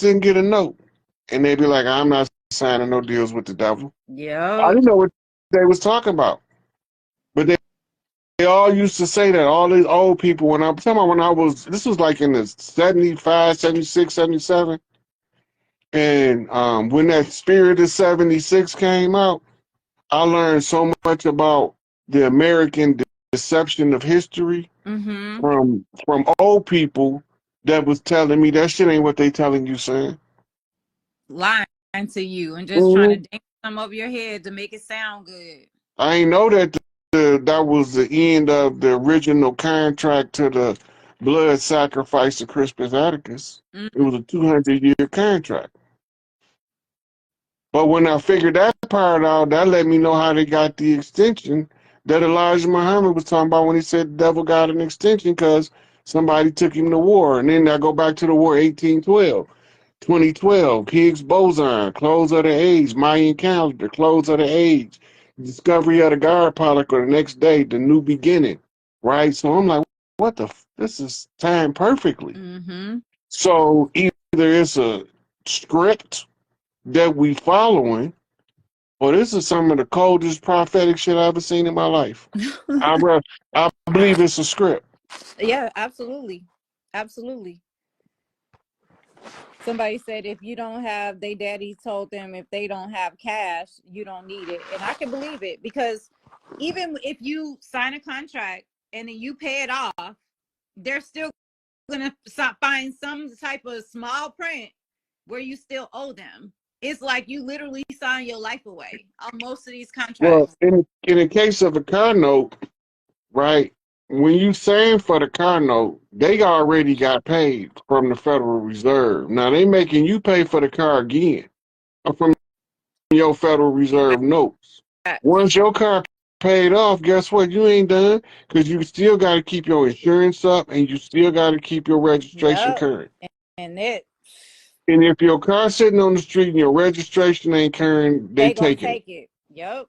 didn't get a note. And they'd be like, I'm not signing no deals with the devil. I Yeah. didn't know what they was talking about. But they all used to say that, all these old people, when I'm talking about when I was, this was like in the 75, 76, 77. And when that Spirit of 76 came out, I learned so much about the American deception of history Mm-hmm. from old people that was telling me that shit ain't what they telling you, son. Lying to you and just trying to Mhm. ding some over your head to make it sound good. I ain't know that that was the end of the original contract to the blood sacrifice of Crispus Attucus. It Mm-hmm. was a 200-year contract. But when I figured that part out, that let me know how they got the extension that Elijah Muhammad was talking about when he said the devil got an extension because somebody took him to war. And then I go back to the war 1812, 2012, Higgs boson, close of the age, Mayan calendar, close of the age, discovery of the God particle the next day, the new beginning, right? So I'm like, what the this is timed perfectly. Mm-hmm. So either it's a script that we following, well, this is some of the coldest prophetic shit I've ever seen in my life. I believe it's a script. Yeah, absolutely. Absolutely. Somebody said if you don't have, they daddy told them if they don't have cash, you don't need it. And I can believe it because even if you sign a contract and then you pay it off, they're still going to find some type of small print where you still owe them. It's like you literally sign your life away on most of these Well, contracts. in the case of a car note, right, when you saying for the car note, they already got paid from the Federal Reserve. Now they making you pay for the car again from your Federal Reserve notes. Once your car paid off, guess what? You ain't done because you still got to keep your insurance up and you still got to keep your registration Yep. current. And it, And if your car's sitting on the street and your registration ain't current, they they gonna taking it. take it. Yep.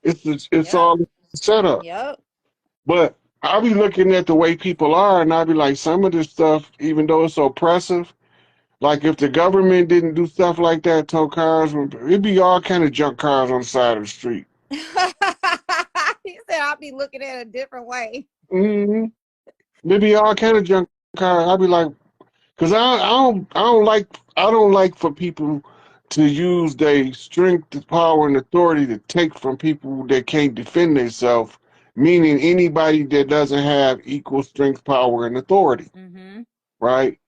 It's Yep. all set up. Yep. But I'll be looking at the way people are, and I'll be like, some of this stuff, even though it's oppressive, like if the government didn't do stuff like that, tow cars, it'd be all kind of junk cars on the side of the street. He said I'll be looking at it a different way. Mm-hmm. There'd be all kind of junk cars. I'll be like, because I don't like for people to use their strength, power, and authority to take from people that can't defend themselves. Meaning anybody that doesn't have equal strength, power, and authority, Mm-hmm. right?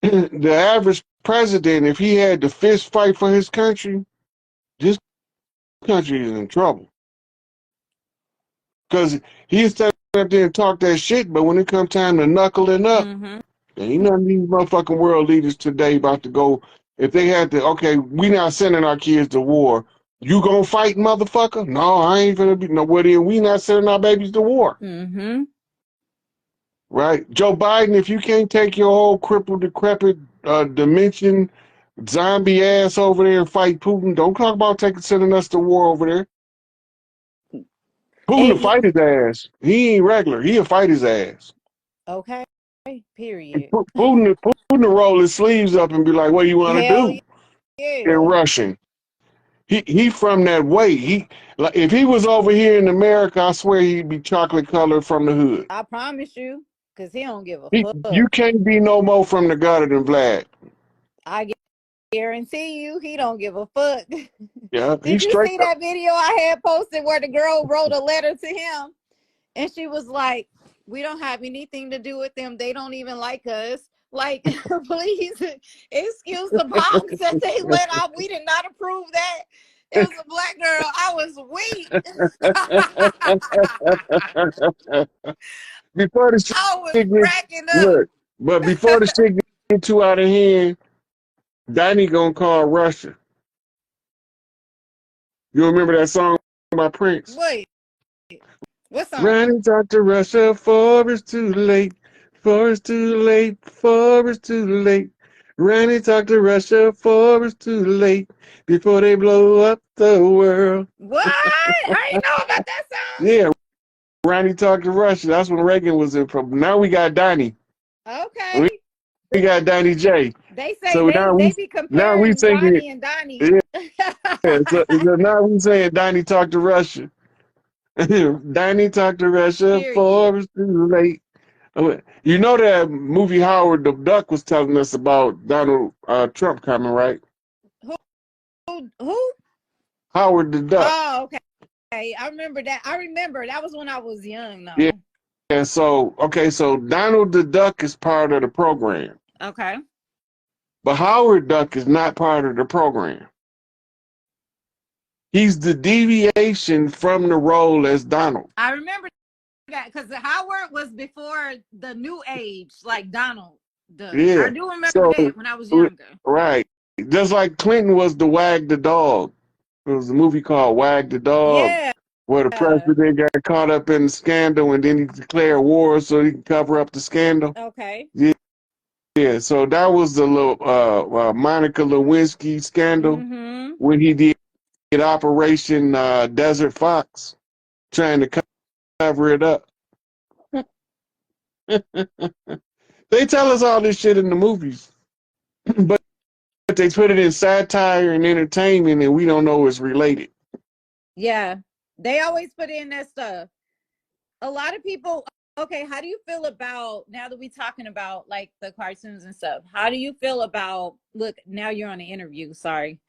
The average president, if he had to fist fight for his country, this country is in trouble. Because he stand up there and talk that shit, but when it comes time to knuckling up, Mm-hmm. ain't none of these motherfucking world leaders today about to go. If they had to, okay, we not sending our kids to war. You gonna fight, motherfucker? No, I ain't gonna be nowhere. We not sending our babies to war, Mm-hmm. right? Joe Biden, if you can't take your whole crippled, decrepit, dimension, zombie ass over there and fight Putin, don't talk about sending us to war over there. Putin to fight his ass. He ain't regular. He'll fight his ass. Okay. Period. Putin to roll his sleeves up and be like, "What do you want to Hell do?" In yeah. Russian. He from that way. He like if he was over here in America, I swear he'd be chocolate colored from the hood. I promise you, because he don't give a You fuck. can't be no more from the gutter than Vlad. I guarantee you he don't give a fuck. Yeah, Did he's you straight see up. that video I had posted where the girl wrote a letter to him and she was like, we don't have anything to do with them. They don't even like us. Like, please excuse the bombs that they let off. We did not approve that. It was a black girl. I was weak. Before the I was shit get cracking up. look, but before the shit get too out of hand, Danny gonna call Russia. You remember that song by Prince? Wait, what song? Running talk to Russia, for it's too late. For it's too late. For it's too late. Running talk to Russia, for it's too late. Before they blow up the world. What? I didn't know about that song. Yeah, Ronnie talked to Russia. That's when Reagan was in trouble. Now we got Donnie. Okay. got Donnie J. They say So they be now we comparing saying Johnny and Donnie. yeah. So now we saying Donnie talked to Russia. Donnie talked to Russia Period. for too late. You know that movie Howard the Duck was telling us about Donald Trump coming, right? Who? Who? Howard the Duck. Oh, okay. I remember that. I remember that was when I was young, Yeah. though. And so, okay, so Donald the Duck is part of the program, Okay. but Howard Duck is not part of the program. He's the deviation from the role as Donald. I remember that because Howard was before the new age, like Donald does. I Yeah. do remember So, that when I was younger. right. Just like Clinton was the Wag the Dog. There was a movie called Wag the Dog Yeah. where the president got caught up in the scandal and then he declared war so he could cover up the scandal. Okay. Yeah. Yeah. So that was the little Monica Lewinsky scandal Mm-hmm. when he did Operation Desert Fox, trying to cover it up. They tell us all this shit in the movies, but they put it in satire and entertainment, and we don't know it's related. Yeah. They always put in that stuff. A lot of people. Okay, how do you feel about now that we're talking about like the cartoons and stuff? How do you feel about look, now you're on an interview, sorry.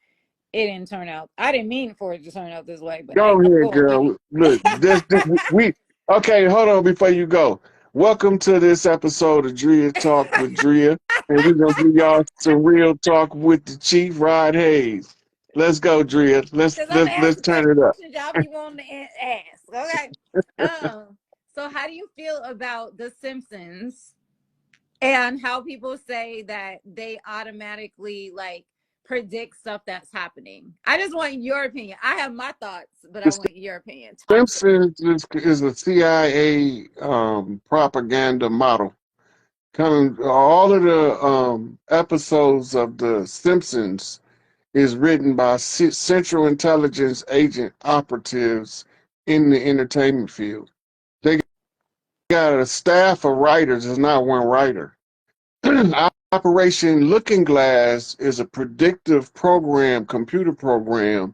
It didn't turn out. I didn't mean for it to turn out this way, but Go I'm ahead, going with girl. it. Look, we okay. Hold on before you go. Welcome to this episode of Drea Talk with Drea, and we're gonna give y'all some real talk with the Chief Rod Hayes. Let's go, Drea. Because I'm Let's asking turn it up. questions y'all be wanting to ask. Okay. So how do you feel about The Simpsons and how people say that they automatically like predict stuff that's happening? I just want your opinion. I have my thoughts, but I The want your opinion. Talk to me. Simpsons is a CIA propaganda model. Kind of all of the episodes of The Simpsons is written by Central Intelligence agent operatives in the entertainment field. They got a staff of writers. It's not one writer. Operation Looking Glass is a predictive program, computer program,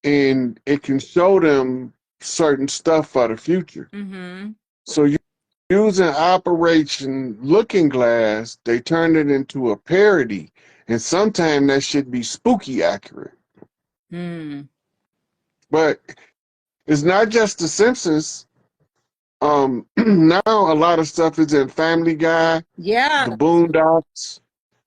and it can show them certain stuff for the future. Mm-hmm. So using Operation Looking Glass, they turned it into a parody, and sometimes that should be spooky accurate. Mm. But it's not just The Simpsons. Now a lot of stuff is in Family Guy, Yeah. The Boondocks,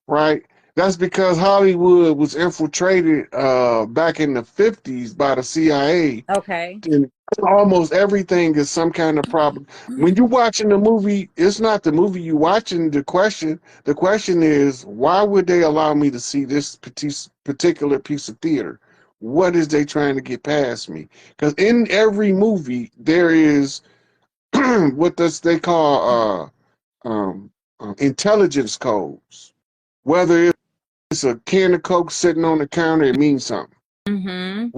right? That's because Hollywood was infiltrated back in the 50s by the CIA. Okay. And almost everything is some kind of problem. When you're watching the movie, it's not the movie you watching. The question is, why would they allow me to see this particular piece of theater? What is they trying to get past me? Because in every movie, there is what does they call intelligence codes. Whether it's a can of Coke sitting on the counter, it means something. Mm-hmm.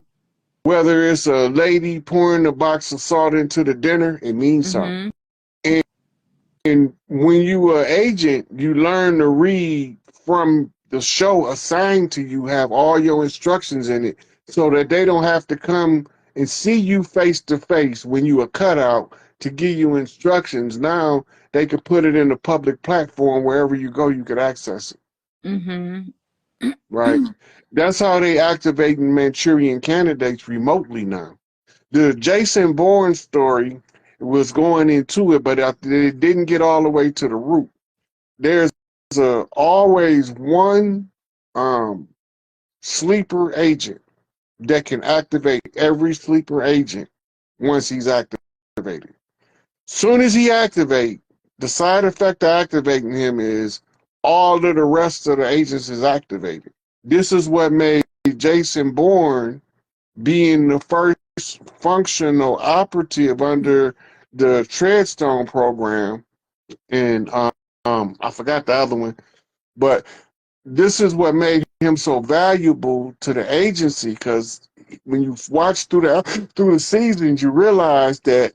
Whether it's a lady pouring a box of salt into the dinner, it means something. Mm-hmm. And when you are agent, you learn to read from the show assigned to you, have all your instructions in it, so that they don't have to come and see you face to face when you are cut out to give you instructions. Now they could put it in a public platform wherever you go, you could access it. Mm-hmm. Right? That's how they activating Manchurian candidates remotely now. The Jason Bourne story was going into it, but it didn't get all the way to the root. There's always one sleeper agent that can activate every sleeper agent once he's activated. Soon as he activates, the side effect of activating him is all of the rest of the agents is activated. This is what made Jason Bourne being the first functional operative under the Treadstone program, and I forgot the other one, but this is what made him so valuable to the agency. Because when you watch through the seasons, you realize that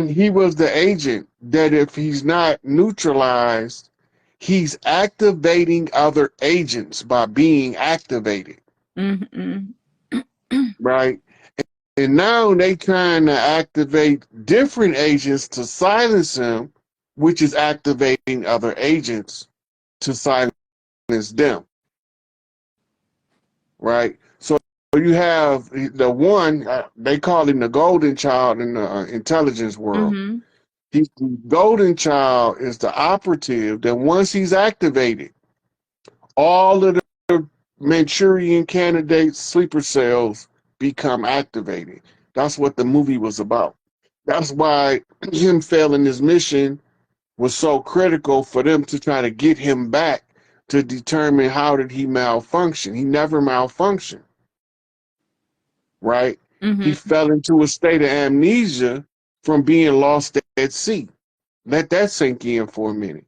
he was the agent that if he's not neutralized, he's activating other agents by being activated, right? And now they trying to activate different agents to silence him, which is activating other agents to silence them, right? So you have the one, they call him the golden child in the intelligence world. The golden child is the operative that once he's activated, all of the Manchurian candidates sleeper cells become activated. That's what the movie was about. That's why him failing his mission was so critical for them to try to get him back to determine how did he malfunction. He never malfunctioned, right? He fell into a state of amnesia from being lost at sea. Let that sink in for a minute.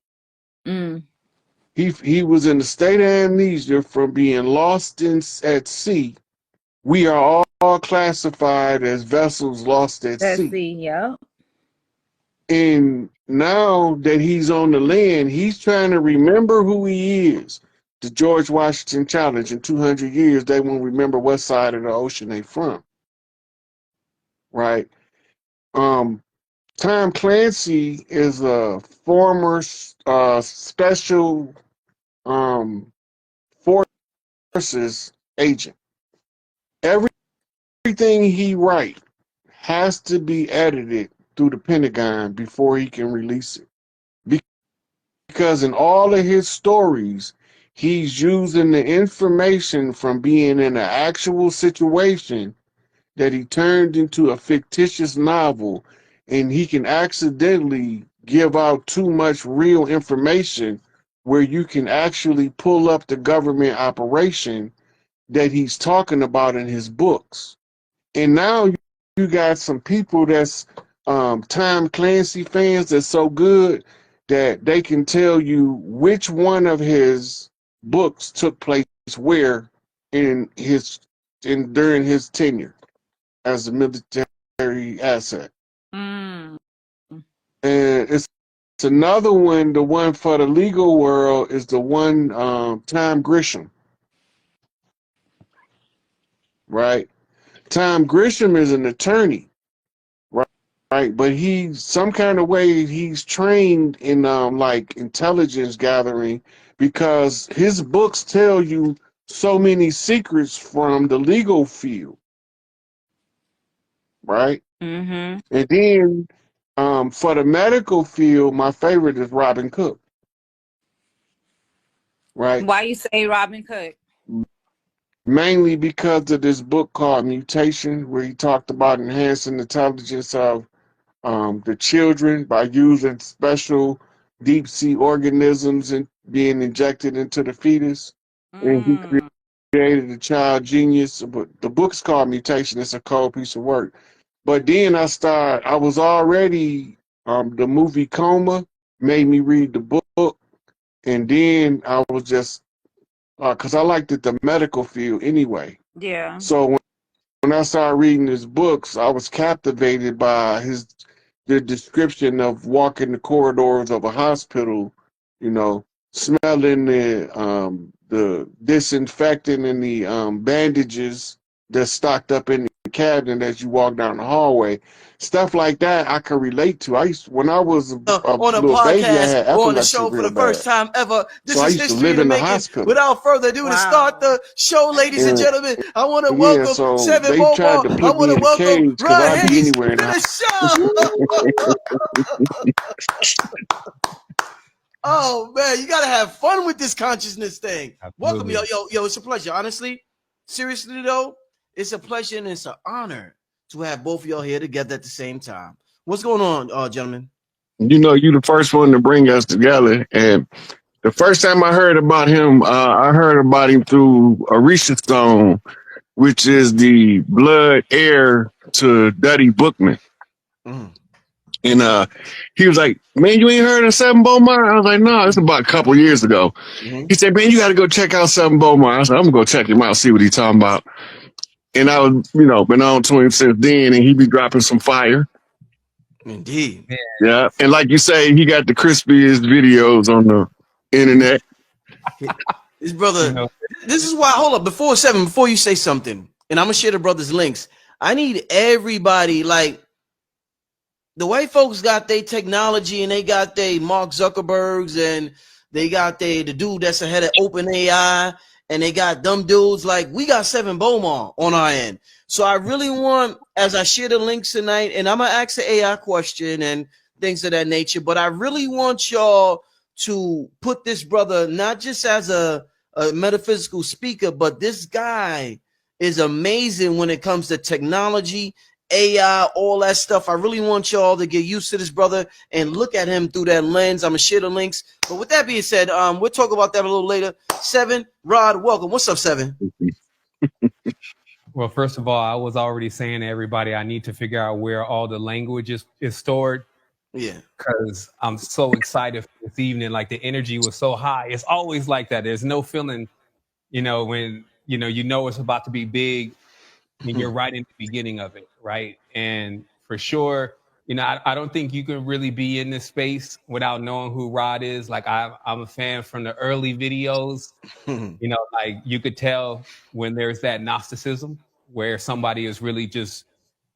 He was in a state of amnesia from being lost at sea. We are all classified as vessels lost at sea. Yeah. And now that he's on the land, he's trying to remember who he is. The George Washington Challenge, in 200 years, they won't remember what side of the ocean they from, right? Tom Clancy is a former special forces agent. Everything he writes has to be edited through the Pentagon before he can release it. Because in all of his stories, he's using the information from being in an actual situation that he turned into a fictitious novel, and he can accidentally give out too much real information where you can actually pull up the government operation that he's talking about in his books. And now you got some people that's Tom Clancy fans that's so good that they can tell you which one of his books took place where in during his tenure as a military asset. And it's another one, the one for the legal world is the one Tom Grisham. Right? Tom Grisham is an attorney, right? But he's some kind of way he's trained in like intelligence gathering because his books tell you so many secrets from the legal field, right? And then for the medical field, my favorite is Robin Cook, right? Why you say Robin Cook? Mainly because of this book called Mutation, where he talked about enhancing the intelligence of the children by using special deep sea organisms and being injected into the fetus. And he created a child genius. But the book's called Mutation. It's a cold piece of work. But then I was already, the movie Coma made me read the book. And then I was just, because I liked the medical field anyway. Yeah. So when I started reading his books, I was captivated by the description of walking the corridors of a hospital, smelling the disinfectant and the bandages that's stocked up in the cabinet as you walk down the hallway. Stuff like that I can relate to. When I was a on a little baby, I podcast had or on the epilepsy show for real the first bad. time ever. This So I is used to history live to in the make it. hospital. Without further ado, to start the show, ladies and gentlemen, I want to Yeah, welcome so Seven they tried Bobo. to I put want me to in a welcome cage because Ryan I'd be Hayes to anywhere in the the show. Oh man, you gotta have fun with this consciousness thing. Absolutely. Welcome, yo, it's a pleasure. Honestly, seriously though, it's a pleasure and it's an honor to have both of y'all here together at the same time. What's going on, gentlemen? You the first one to bring us together. And the first time I heard about him, I heard about him through Arisha Stone, which is the blood heir to Duddy Bookman. And he was like, "Man, you ain't heard of Seven Beaumont?" I was like, "No, it's about a couple years ago." He said, "Man, you got to go check out Seven Beaumont." I said, "I'm gonna go check him out, see what he's talking about." And I was, been on to him since then, and he be dropping some fire. Indeed. Yeah, and like you say, he got the crispiest videos on Internet. His brother. You know, This is why. Hold up, before 7, before you say something, and I'm gonna share the brother's links. I need everybody, like the white folks got their technology and they got their Mark Zuckerbergs and they got the dude that's ahead of OpenAI and they got dumb dudes. Like we got 7 Beaumont on our end. So I really want, as I share the links tonight, and I'm gonna ask the AI question and things of that nature, but I really want y'all to put this brother not just as a metaphysical speaker, but this guy is amazing when it comes to technology, AI, all that stuff. I really want y'all to get used to this brother and look at him through that lens. I'm gonna share the links. But with that being said, we'll talk about that a little later. 7, Rod, welcome. What's up, 7? well, first of all, I was already saying to everybody, I need to figure out where all the language is stored. Yeah. Because I'm so excited for this evening. Like the energy was so high. It's always like that. There's no feeling, when you know it's about to be big and you're right in the beginning of it, right? And for sure, I don't think you can really be in this space without knowing who Rod is. Like I'm a fan from the early videos. Like you could tell when there's that Gnosticism where somebody is really just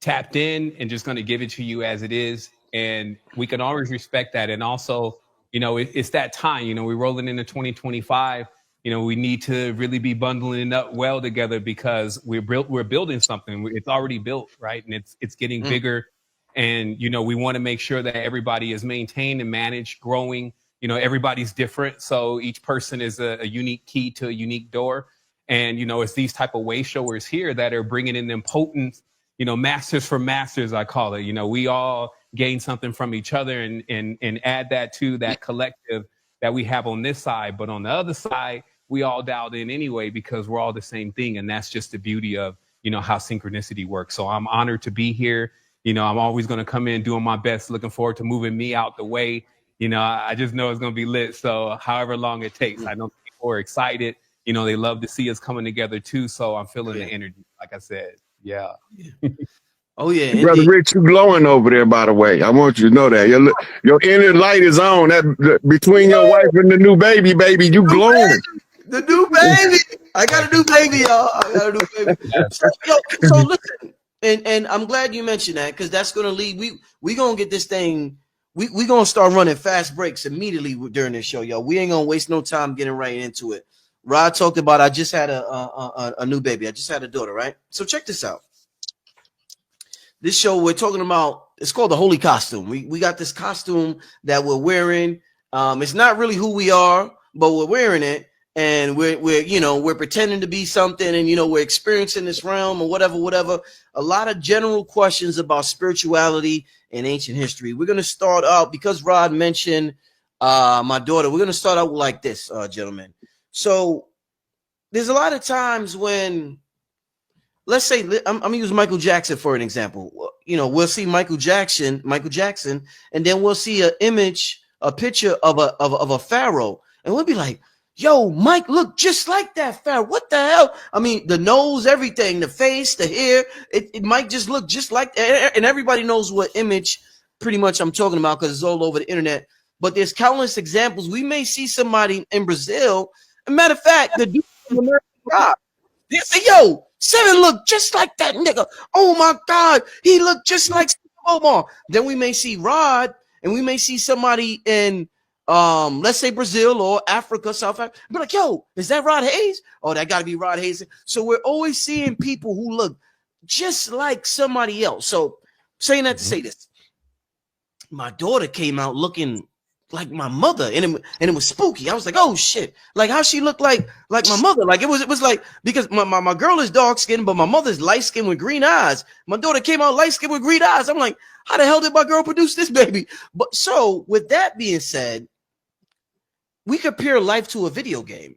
tapped in and just going to give it to you as it is. And we can always respect that. And also, it's that time, we're rolling into 2025. We need to really be bundling up well together because we're building something. It's already built, right? And it's getting bigger. And, we want to make sure that everybody is maintained and managed, growing. Everybody's different. So each person is a unique key to a unique door. And, it's these type of way showers here that are bringing in them potent, masters for masters, I call it. We all gain something from each other and add that to that collective that we have on this side. But on the other side, we all dialed in anyway because we're all the same thing. And that's just the beauty of, how synchronicity works. So I'm honored to be here. I'm always going to come in doing my best, looking forward to moving me out the way. I just know it's going to be lit. So however long it takes, I know people are excited. They love to see us coming together too. So I'm feeling the energy, like I said. Yeah. Oh yeah, Brother Rich, you glowing over there, by the way. I want you to know that your inner light is on. That between your wife and the new baby, you glowing. The new baby. I got a new baby, y'all. I got a new baby. So listen, and I'm glad you mentioned that because that's gonna lead. We gonna get this thing. We gonna start running fast breaks immediately during this show, y'all. We ain't gonna waste no time getting right into it. Rod talked about I just had a new baby. I just had a daughter, right? So check this out. This show we're talking about, it's called the Holy Costume. We got this costume that we're wearing. It's not really who we are, but we're wearing it, and we're pretending to be something, and we're experiencing this realm or whatever. A lot of general questions about spirituality and ancient history. We're gonna start out because Rod mentioned my daughter. We're gonna start out like this, gentlemen. So there's a lot of times when, let's say, I'm gonna use Michael Jackson for an example. We'll see Michael Jackson, and then we'll see a picture of a pharaoh, and we'll be like, "Yo, Mike, look just like that pharaoh. What the hell?" I mean, the nose, everything, the face, the hair, it might just look just like, and everybody knows what image pretty much I'm talking about because it's all over the internet. But there's countless examples. We may see somebody in Brazil. As a matter of fact, the dude from American Rock, they say, "Yo, 7 look just like that nigga. Oh my God, he looked just like Omar." Then we may see Rod, and we may see somebody in, let's say Brazil or Africa, South Africa. Be like, "Yo, is that Rod Hayes? Oh, that got to be Rod Hayes." So we're always seeing people who look just like somebody else. So saying that to say this, my daughter came out looking like my mother, and it was spooky. I was like, "Oh shit!" Like how she looked like my mother. Like it was like, because my girl is dark skinned, but my mother's light skinned with green eyes. My daughter came out light skinned with green eyes. I'm like, how the hell did my girl produce this baby? But so with that being said, we compare life to a video game.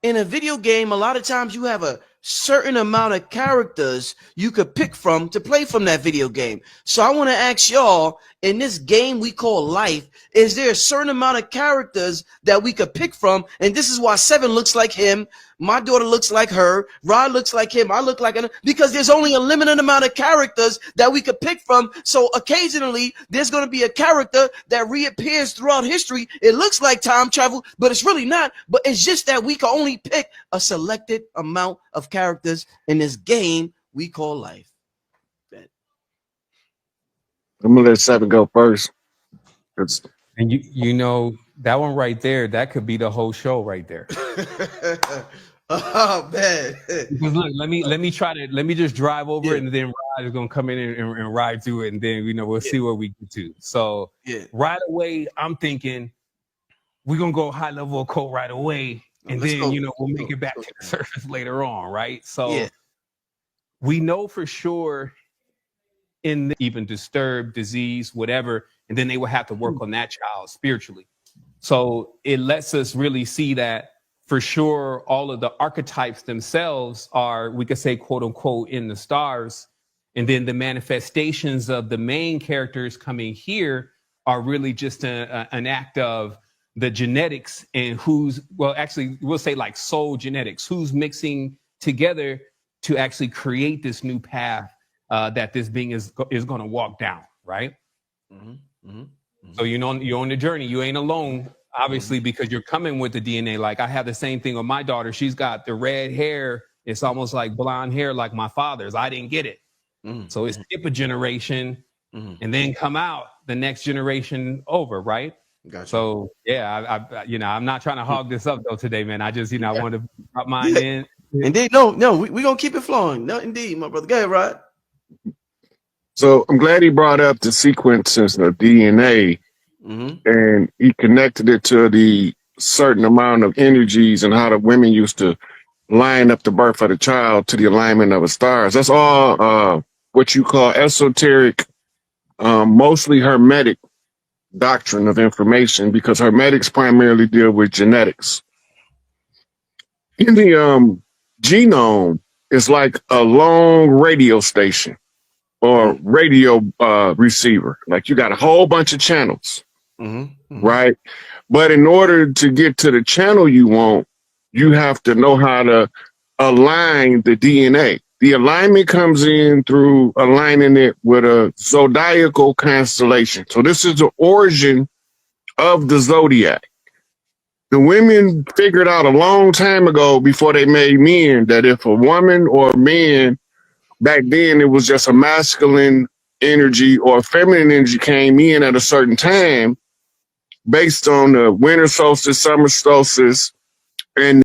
In a video game, a lot of times you have a certain amount of characters you could pick from to play from that video game. So I want to ask y'all, in this game we call life, is there a certain amount of characters that we could pick from? And this is why 7 looks like him. My daughter looks like her. Rod looks like him. I look like him. Because there's only a limited amount of characters that we could pick from. So occasionally there's going to be a character that reappears throughout history. It looks like time travel, but it's really not. But it's just that we can only pick a selected amount of characters in this game we call life. I'm gonna let Seven go first. And you know that one right there, that could be the whole show right there. Oh man! Because look, let me just drive over it, and then Rod is gonna come in and ride through it, and then we'll see where we get to. So right away, I'm thinking we're gonna go high level occult right away, and then we'll make it back to the surface later on, right? So we know for sure in even disturbed, disease, whatever, and then they will have to work on that child spiritually. So it lets us really see that for sure all of the archetypes themselves are, we could say, quote unquote, in the stars. And then the manifestations of the main characters coming here are really just an act of the genetics and actually we'll say like soul genetics, who's mixing together to actually create this new path that this being is going to walk down, right? So you're on the journey. You ain't alone, obviously, because you're coming with the DNA. Like I have the same thing with my daughter. She's got the red hair. It's almost like blonde hair like my father's. I didn't get it. So it's skip a generation and then come out the next generation over, right? Gotcha. So yeah, I'm not trying to hog this up though today, man. I just I want to drop mine in. Indeed, no, we gonna keep it flowing. No, indeed, my brother. Go ahead, Rod. So I'm glad he brought up the sequences of DNA, and he connected it to the certain amount of energies and how the women used to line up the birth of the child to the alignment of the stars. That's all what you call esoteric, mostly hermetic doctrine of information, because hermetics primarily deal with genetics. In the genome is like a long radio station or radio receiver. Like you got a whole bunch of channels, right? But in order to get to the channel you want, you have to know how to align the DNA. The alignment comes in through aligning it with a zodiacal constellation. So this is the origin of the zodiac. The women figured out a long time ago, before they made men, that if a woman or a man, back then it was just a masculine energy or feminine energy came in at a certain time based on the winter solstice, summer solstice, and